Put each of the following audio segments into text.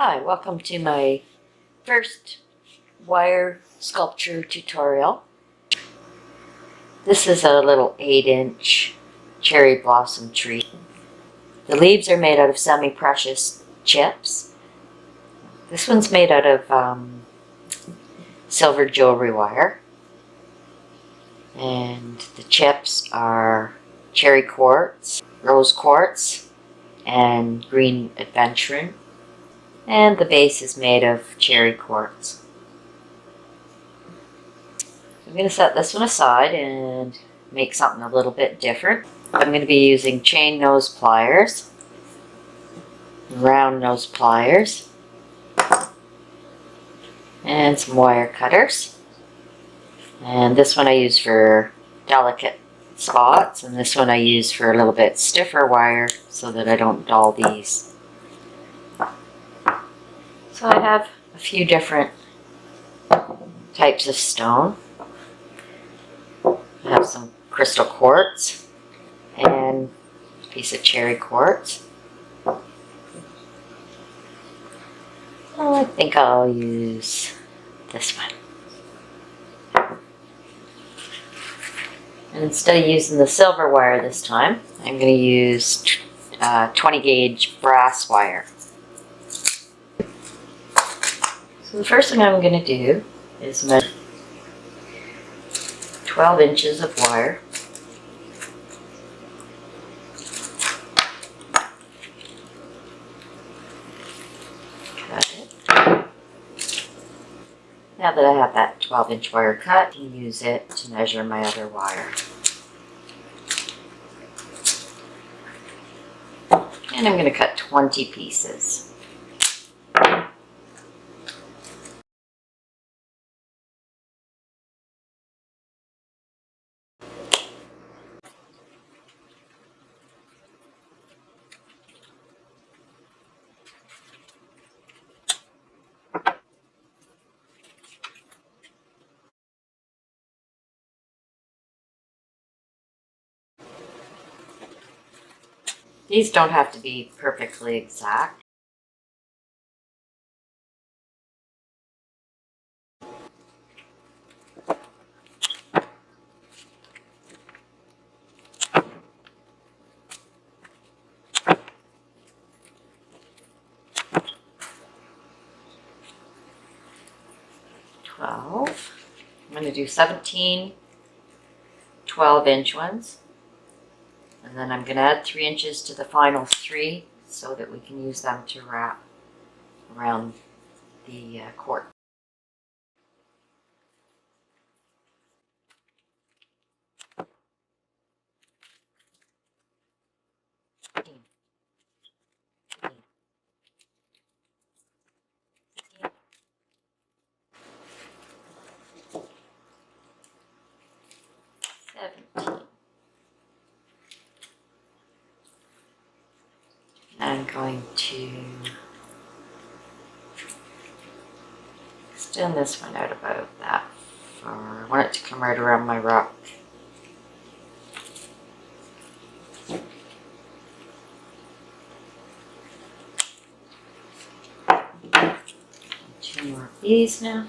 Hi, welcome to my first wire sculpture tutorial. This is a little 8-inch cherry blossom tree. The leaves are made out of semi-precious chips. This one's made out of silver jewelry wire. And the chips are cherry quartz, rose quartz, and green adventurine. And the base is made of cherry quartz. I'm going to set this one aside and make something a little bit different. I'm going to be using chain nose pliers, round nose pliers, and some wire cutters. And this one I use for delicate spots, and this one I use for a little bit stiffer wire so that I don't dull these. So I have a few different types of stone. I have some crystal quartz and a piece of cherry quartz. Oh, I think I'll use this one. And instead of using the silver wire this time, I'm going to use 20 gauge brass wire. So the first thing I'm going to do is measure 12 inches of wire. Cut it. Now that I have that 12-inch wire cut, I can use it to measure my other wire. And I'm going to cut 20 pieces. These don't have to be perfectly exact. I'm going to do 17 12-inch ones, and then I'm going to add 3 inches to the final 3 so that we can use them to wrap around the cord. I'm going to extend this one out about that far. I want it to come right around my rock. Two more of these now.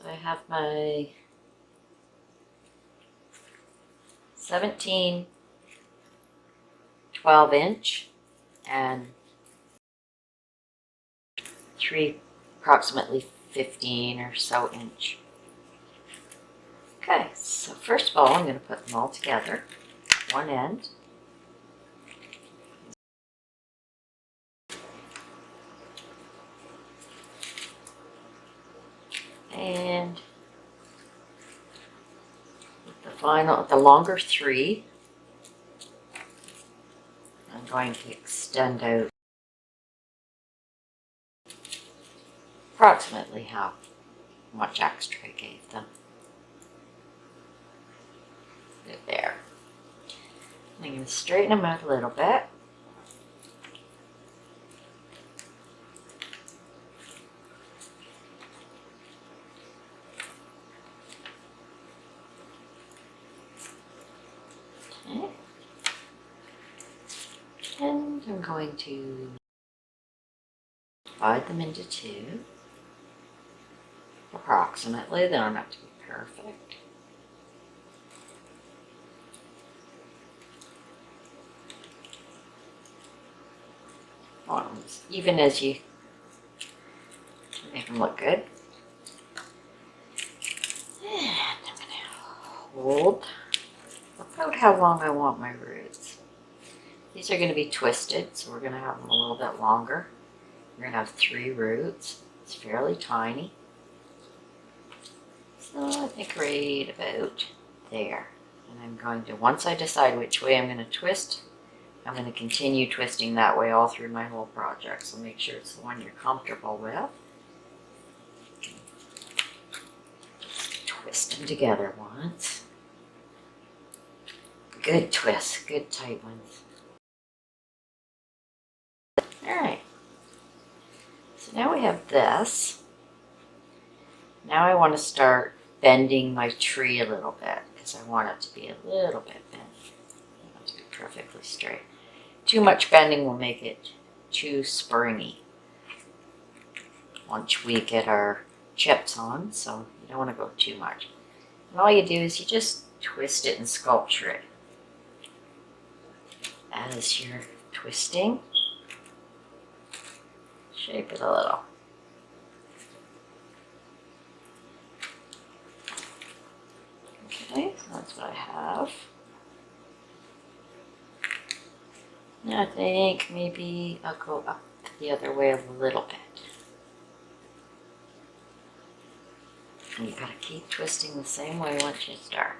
I have my 17 12-inch and 3 approximately 15 or so inch. Okay, so first of all I'm going to put them all together, one end. And the longer 3, I'm going to extend out approximately how much extra I gave them. There. I'm going to straighten them out a little bit. going to divide them into two, approximately. They don't have to be perfect. Even as you make them look good. And I'm going to hold about how long I want my roots. These are going to be twisted, so we're going to have them a little bit longer. We're going to have 3 roots. It's fairly tiny. So I think right about there. And I'm going to, once I decide which way I'm going to twist, I'm going to continue twisting that way all through my whole project. So make sure it's the one you're comfortable with. Twist them together once. Good twists, good tight ones. Alright. So now we have this. Now I want to start bending my tree a little bit because I want it to be a little bit bent. I want it to be perfectly straight. Too much bending will make it too springy once we get our chips on, so you don't want to go too much. And all you do is you just twist it and sculpture it. As you're twisting, shape it a little. Okay, so that's what I have. Now I think maybe I'll go up the other way a little bit. And you gotta keep twisting the same way once you start.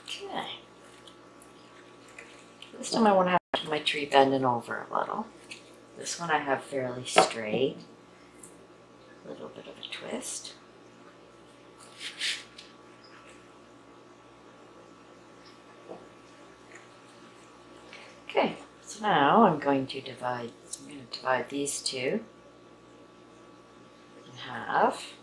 Okay. This time I want to have my tree bending over a little. This one I have fairly straight. A little bit of a twist. Okay, so now I'm going to divide these two in half.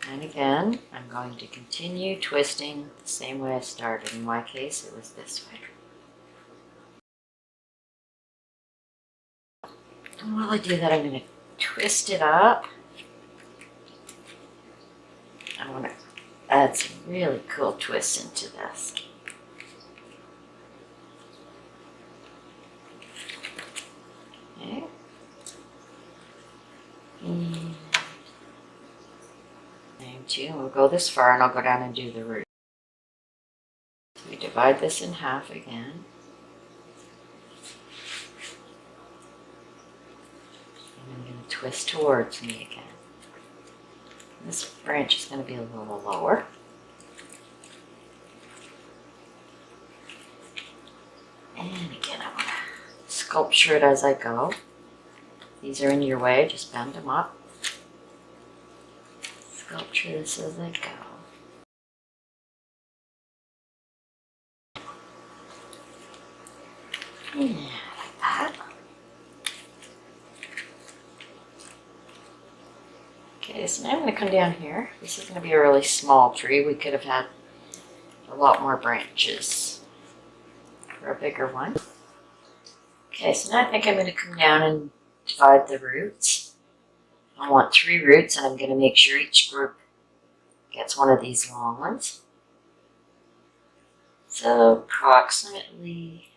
And again, I'm going to continue twisting the same way I started. In my case, it was this way. And while I do that, I'm going to twist it up. I want to add some really cool twists into this. Okay. And we'll go this far and I'll go down and do the root. So we divide this in half again. And I'm going to twist towards me again. This branch is going to be a little lower. And again, I want to sculpture it as I go. These are in your way, just bend them up. Sculpture this as I go. Yeah, like that. Okay, so now I'm going to come down here. This is going to be a really small tree. We could have had a lot more branches for a bigger one. Okay, so now I think I'm going to come down and divide the roots. I want 3 roots, and I'm going to make sure each group gets one of these long ones. So approximately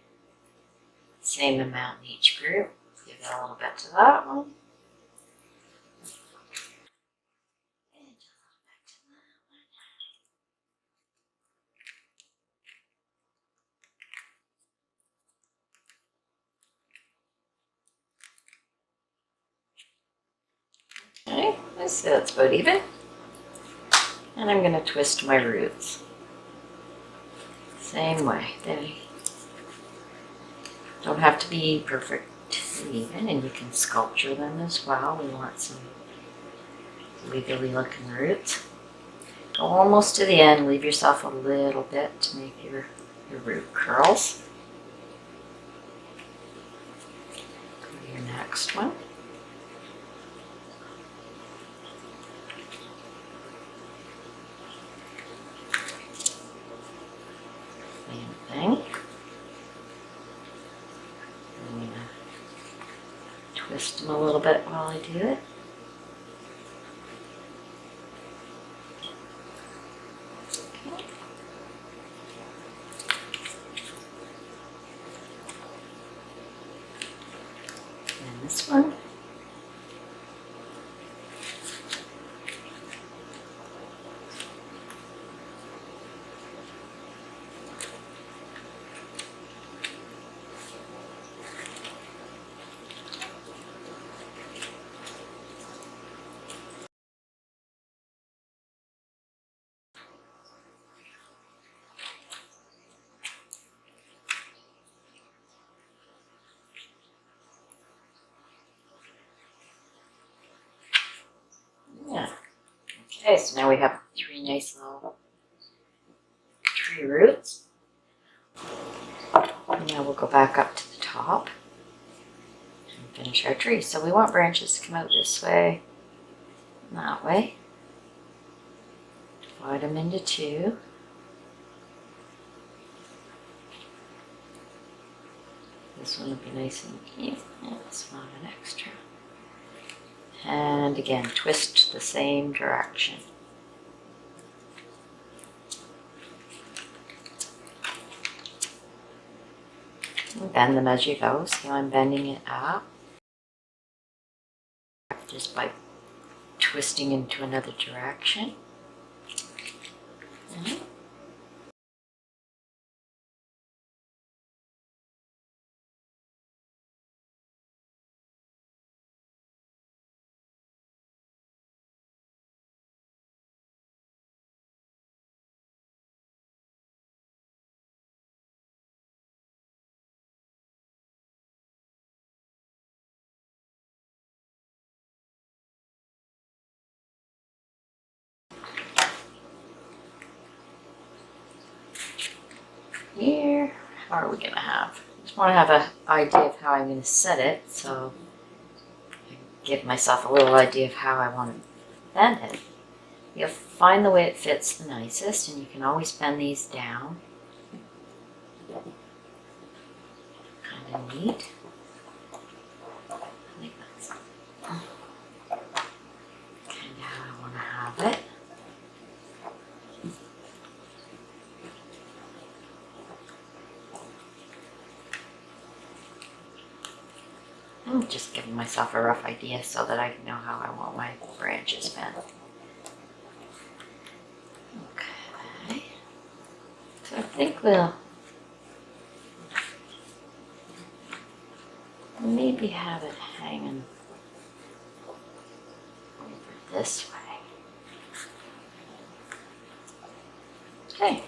the same amount in each group. Give it a little bit to that one. And a little bit to that one. Okay, let's see, that's about even. And I'm going to twist my roots. Same way. They don't have to be perfect even, and you can sculpture them as well. We want some wiggly looking roots. Go almost to the end. Leave yourself a little bit to make your root curls. Go to your next one. Same thing. twist them a little bit while I do it. Okay. And this one. Yeah. Okay, so now we have 3 nice little tree roots. Now we'll go back up to the top and finish our tree. So we want branches to come out this way, and that way. Divide them into 2. This one will be nice and even. Yeah, it's not an extra. And again, twist the same direction. And bend them as you go. See how I'm bending it up? Just by twisting into another direction. Here, how are we going to have? I just want to have an idea of how I'm going to set it, so I give myself a little idea of how I want to bend it. You'll find the way it fits the nicest, and you can always bend these down. Kind of neat. I think that's kind of how I want to have it. I'm just giving myself a rough idea so that I can know how I want my branches bent. Okay. So I think we'll maybe have it hanging over this way. Okay.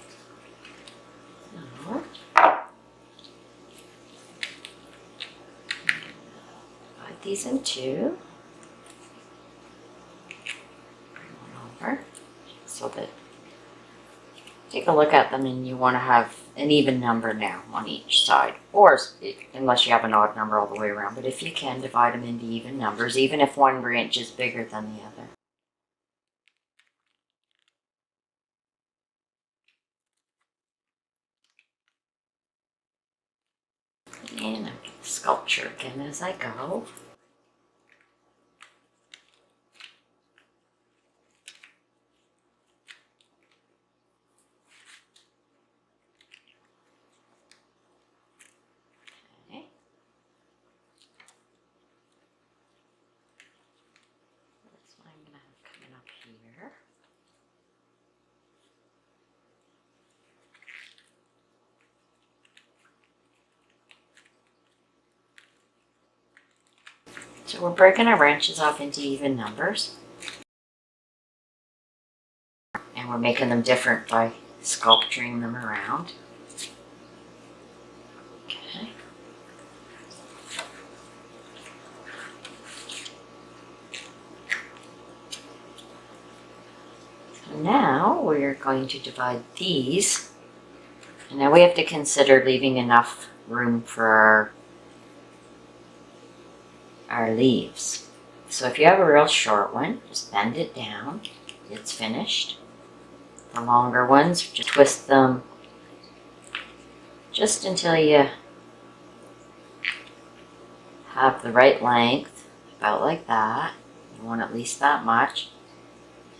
So divide these in 2. Bring one over so that take a look at them and you want to have an even number now on each side, or unless you have an odd number all the way around, but if you can, divide them into even numbers, even if one branch is bigger than the other. And I'm going to sculpture again as I go. Okay. That's what I'm going to have coming up here. So we're breaking our branches off into even numbers. And we're making them different by sculpturing them around. Okay. So now we're going to divide these. And now we have to consider leaving enough room for our leaves. So if you have a real short one, just bend it down. It's finished. The longer ones, just twist them just until you have the right length. about like that. You want at least that much.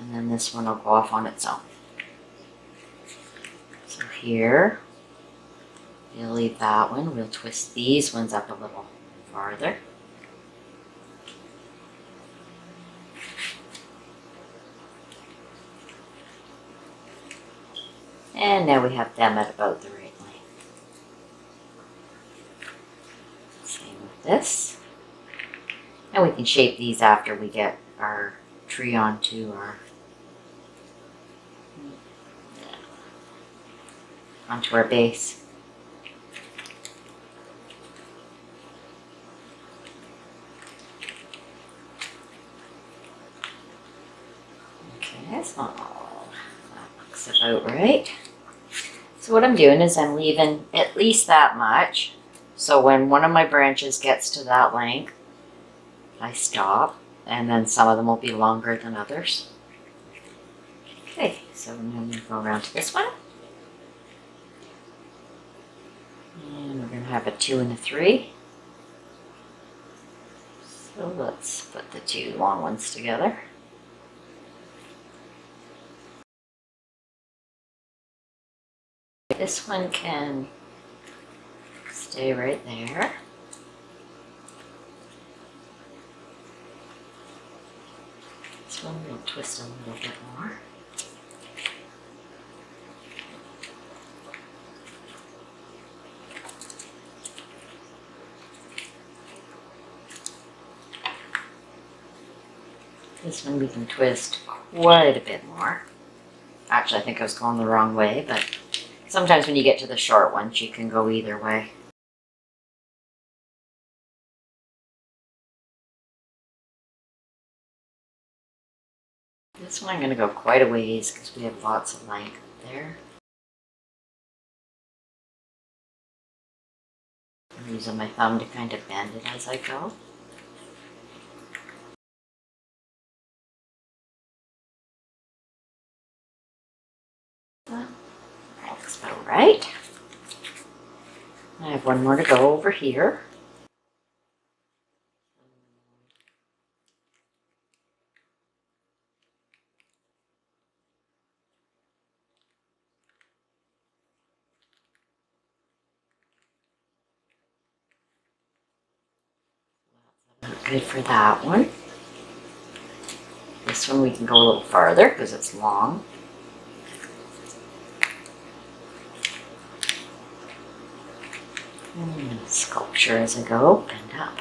And then this one will go off on its own. So here, we'll leave that one. We'll twist these ones up a little farther. And now we have them at about the right length. Same with this. And we can shape these after we get our tree onto our base. Okay, so that looks about right. So what I'm doing is I'm leaving at least that much. So when one of my branches gets to that length, I stop, and then some of them will be longer than others. Okay, so I'm going to go around to this one. And we're going to have a 2 and a 3. So let's put the 2 long ones together. This one can stay right there. This one we'll twist a little bit more. This one we can twist quite a bit more. Actually, I think I was going the wrong way, but sometimes when you get to the short ones, you can go either way. This one I'm going to go quite a ways because we have lots of length there. I'm using my thumb to kind of bend it as I go. Well, that looks about right. I have one more to go over here. Good for that one. This one we can go a little farther because it's long. And sculpture as I go, bend up.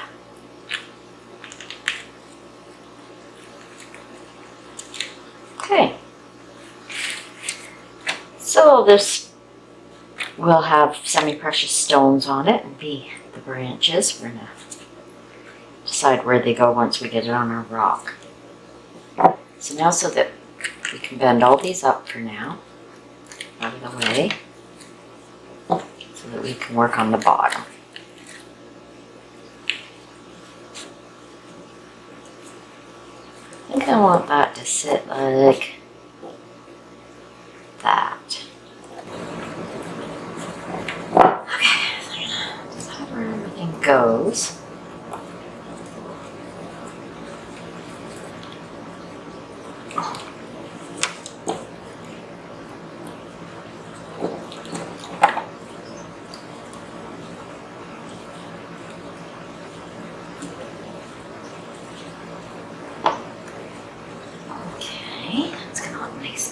Okay. So this will have semi-precious stones on it and be the branches. We're going to decide where they go once we get it on our rock. So now, so that we can bend all these up for now, out of the way, so that we can work on the bottom. I think I want that to sit like that. Okay, so I'm gonna decide where everything goes.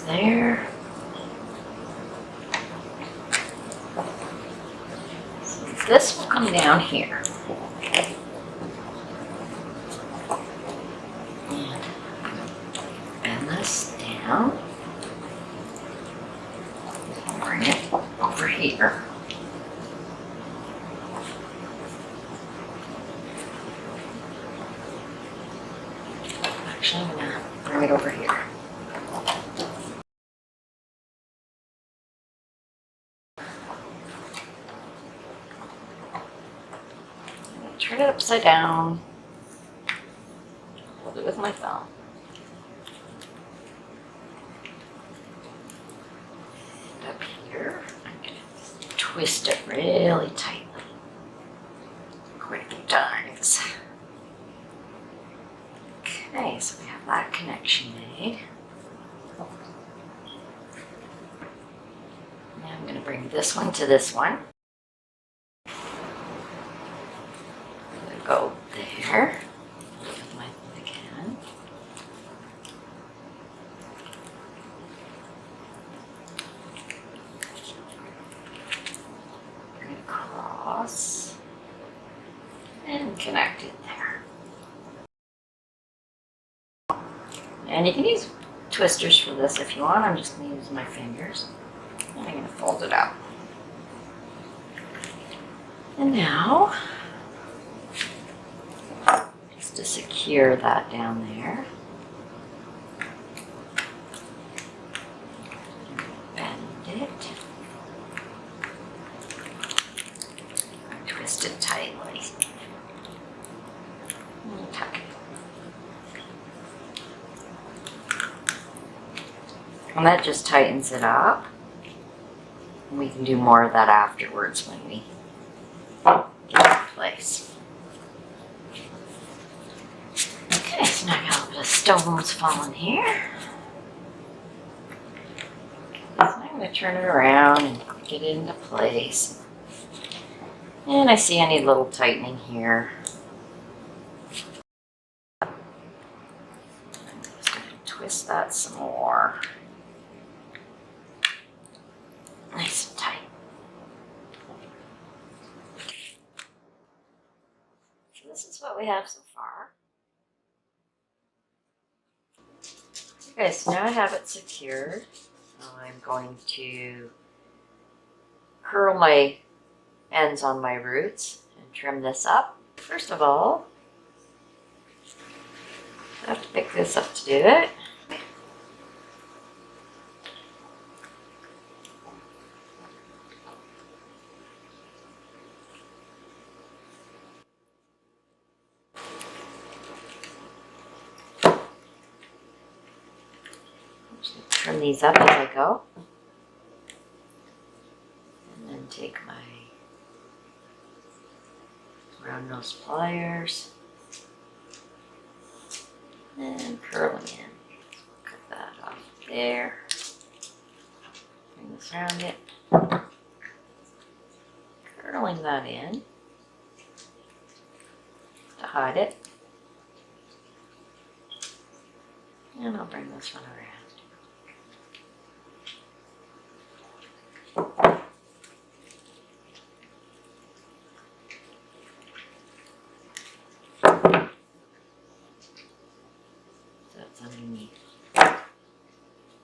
There. So this will come down here. And bend this down. Bring it over here. Actually, I'm going to bring it over here. Turn it upside down. Hold it with my thumb. And up here, I'm going to twist it really tightly. Quick times. side. Now I'm going to bring this one to this one. I'm going to go there. Again. Bring it across and connect it there. And you can use twisters for this if you want. I'm just going to use my fingers. And I'm going to fold it out. And now, just to secure that down there, bend it, twist it tightly, and tuck it. And that just tightens it up. And we can do more of that afterwards when we get it in place. Okay, so now I got a little bit of stones falling here. So I'm going to turn it around and get it into place. And I see I need a little tightening here. I'm just going to twist that some more. Nice and tight. So this is what we have so far. Okay, so now I have it secured. I'm going to curl my ends on my roots and trim this up. First of all, I have to pick this up to do it. Trim these up as I go. And then take my round nose pliers and curl them in. Cut that off there. Bring this around it. Curling that in to hide it. And I'll bring this one around. Underneath.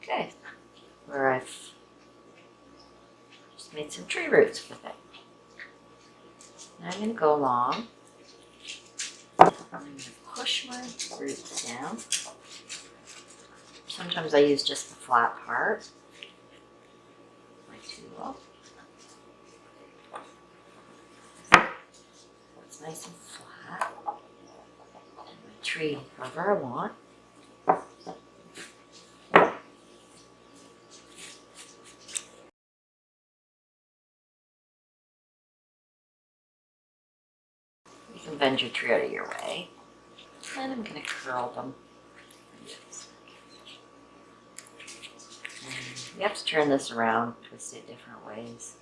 Okay, where I've just made some tree roots with it. Now I'm going to go along. I'm going to push my roots down. Sometimes I use just the flat part. My tool. It's nice and flat. And my tree however I want. You can bend your tree out of your way. And I'm going to curl them. And you have to turn this around, twist it different ways.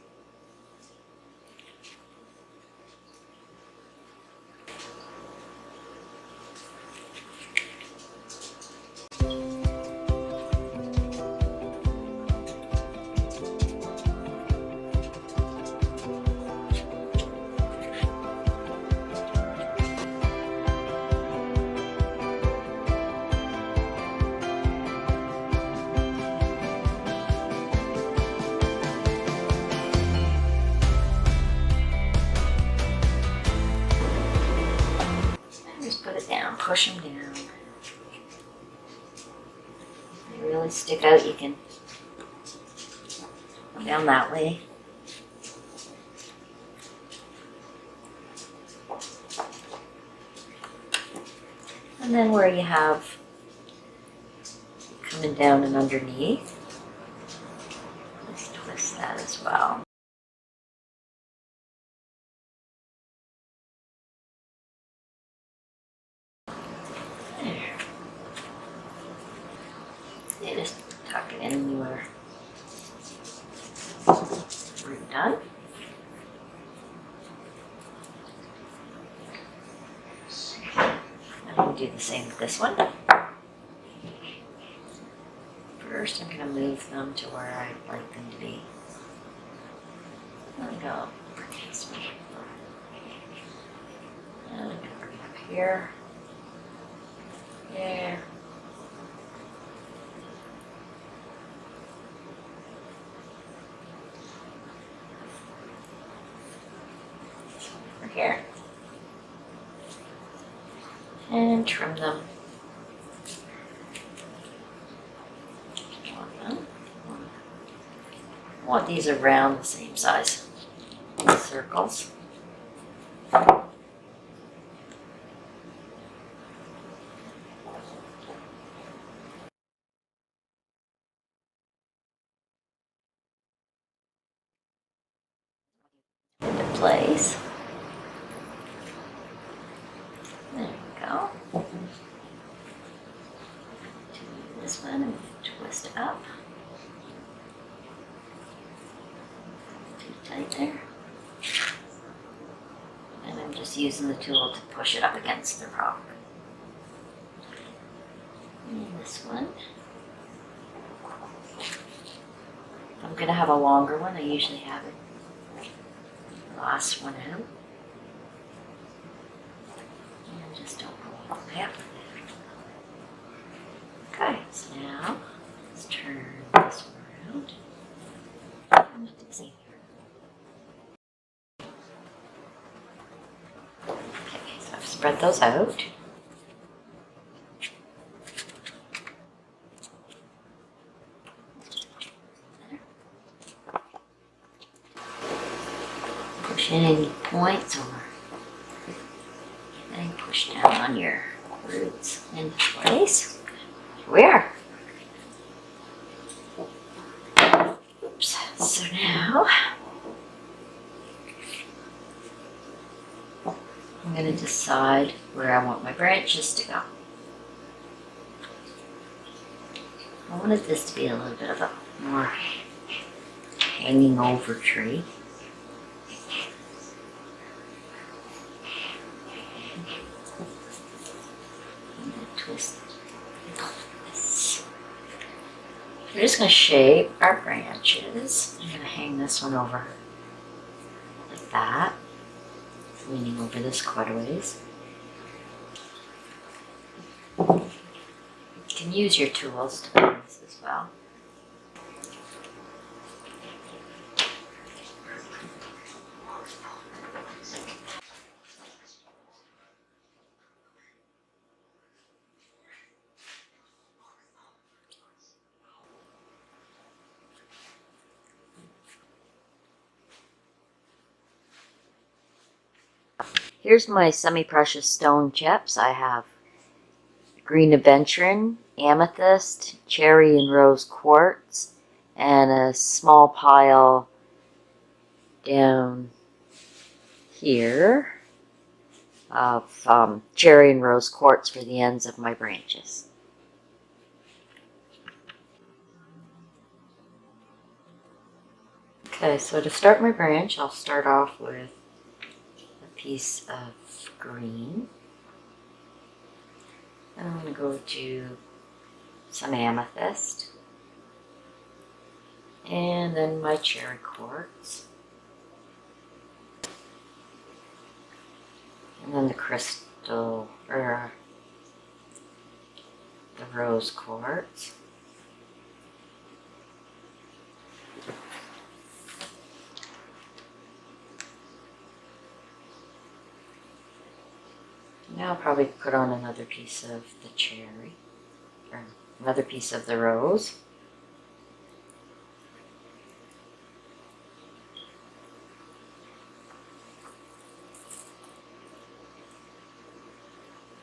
Put it down, push them down. They really stick out, you can go down that way. And then where you have coming down and underneath, let's twist that as well. You just tuck it in anywhere. We're done. And we'll do the same with this one. First, I'm going to move them to where I'd like them to be. There we go. Bring this one. And I'm going to bring it up here. There. Over here. And trim them. I want these around the same size. Circles. Into place. There we go. This one and twist it up. Too tight there. And I'm just using the tool to push it up against the rock. And this one. If I'm going to have a longer one, I usually have it the last one out. And just don't go all the way up. Okay, so now let's turn this one around. And do the same here. Okay, so I've spread those out. Push in any points or and push down on your roots into place. Here we are. Oops. So now I'm going to decide where I want my branches to go. I wanted this to be a little bit of a more hanging over tree. Twist this. We're just going to shape our branches. I'm going to hang this one over like that, leaning over this quite a ways. You can use your tools to do this as well. Here's my semi-precious stone chips. I have green aventurine, amethyst, cherry and rose quartz, and a small pile down here of cherry and rose quartz for the ends of my branches. Okay, so to start my branch, I'll start off with a piece of green. And I'm going to go to some amethyst. And then my cherry quartz. And then the crystal, or the rose quartz. Now I'll probably put on another piece of the cherry, or another piece of the rose.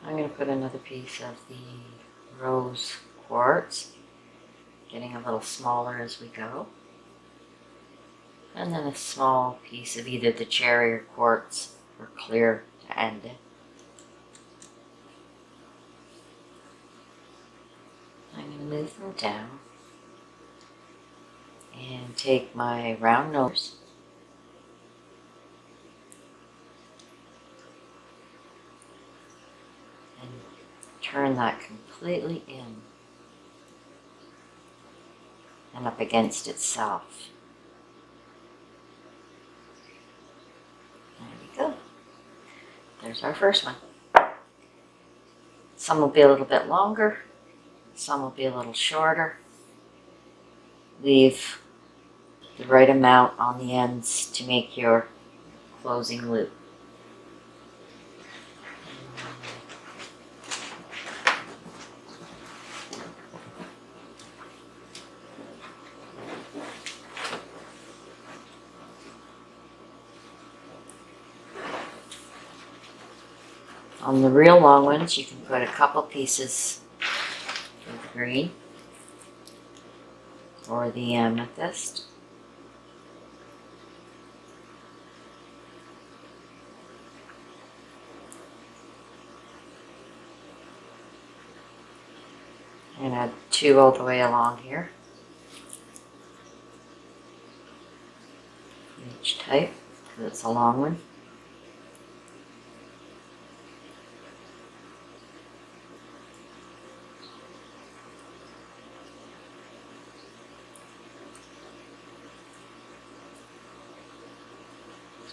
I'm going to put another piece of the rose quartz, getting a little smaller as we go. And then a small piece of either the cherry or quartz or clear to end it. I'm going to move them down and take my round nose and turn that completely in and up against itself. There we go. There's our first one. Some will be a little bit longer, some will be a little shorter. Leave the right amount on the ends to make your closing loop. On the real long ones, you can put a couple pieces of the green or the amethyst. And add 2 all the way along here. Each type, because it's a long one.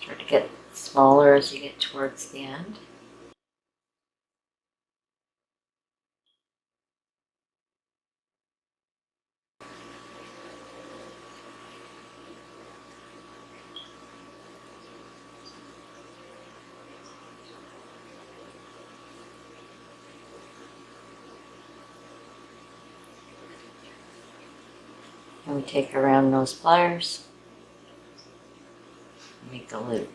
Start to get smaller as you get towards the end. And we take our round nose pliers and make a loop.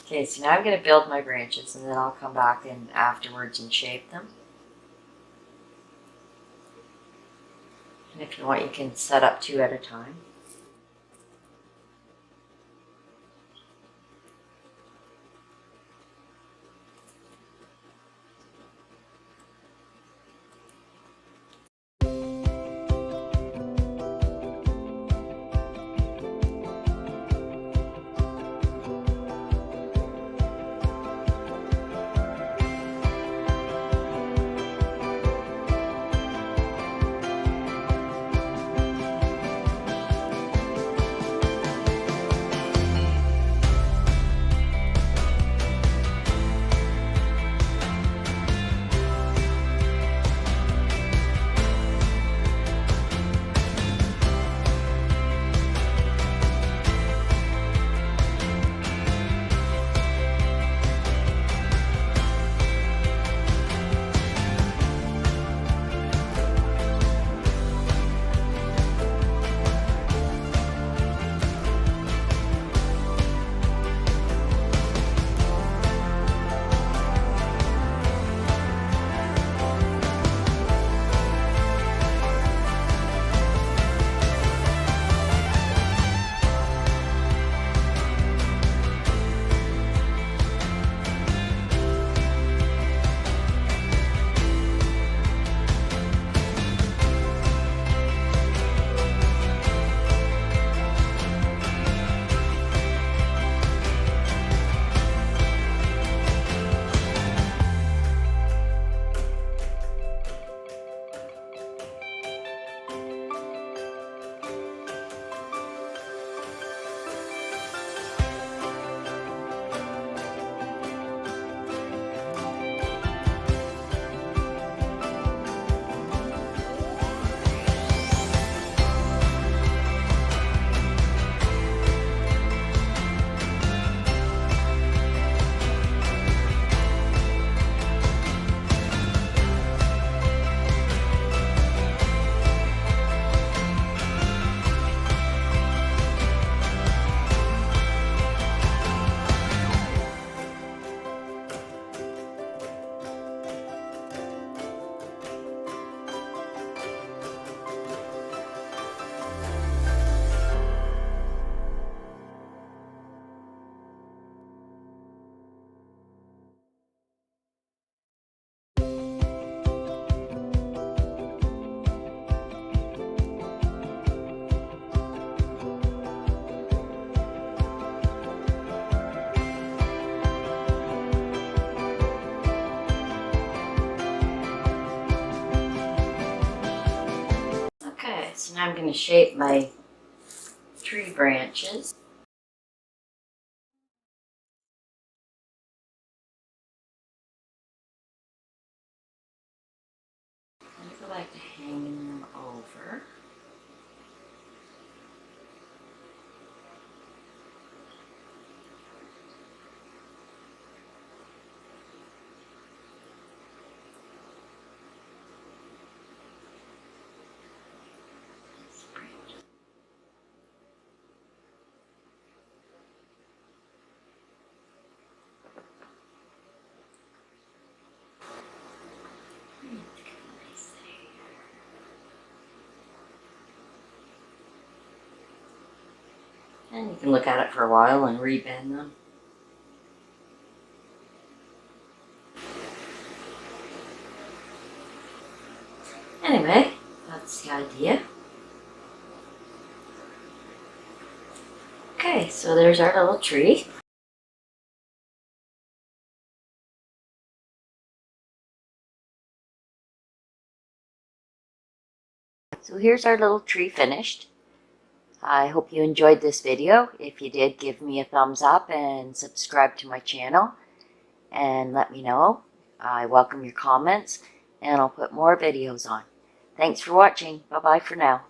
Okay, so now I'm going to build my branches and then I'll come back in afterwards and shape them. And if you want, you can set up 2 at a time. I'm going to shape my tree branches. I'm going to go back to hanging them over. And you can look at it for a while and rebend them. Anyway, that's the idea. Okay, so there's our little tree. So here's our little tree finished. I hope you enjoyed this video. If you did, give me a thumbs up and subscribe to my channel and let me know. I welcome your comments and I'll put more videos on. Thanks for watching. Bye-bye for now.